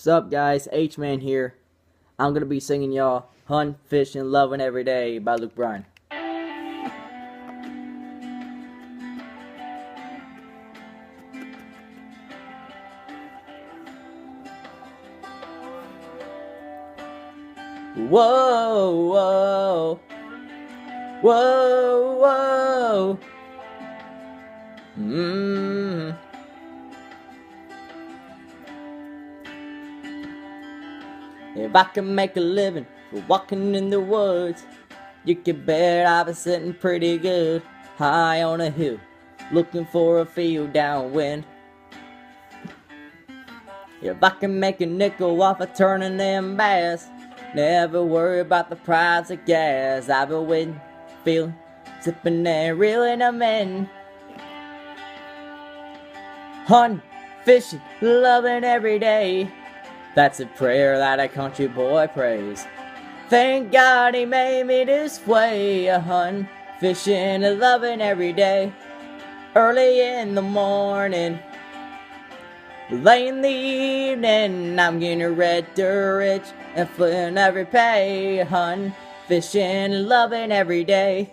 Sup guys, H-Man here. I'm gonna be singing y'all Hunt, Fishing, Loving Every Day by Bryan. Whoa, whoa, whoa, whoa. If I can make a living for walking in the woods, you can bet I've been sitting pretty good high on a hill, looking for a field downwind. If I can make a nickel off of turning them bass, never worry about the price of gas. I've been waiting, feeling, sipping and reeling them in. Hunting, fishing, loving every day. That's a prayer that a country boy prays. Thank God he made me this way. A hunting, fishing, and loving every day. Early in the morning, late in the evening, I'm getting ready to rich and footing every pay. Hunting, fishing, and loving every day.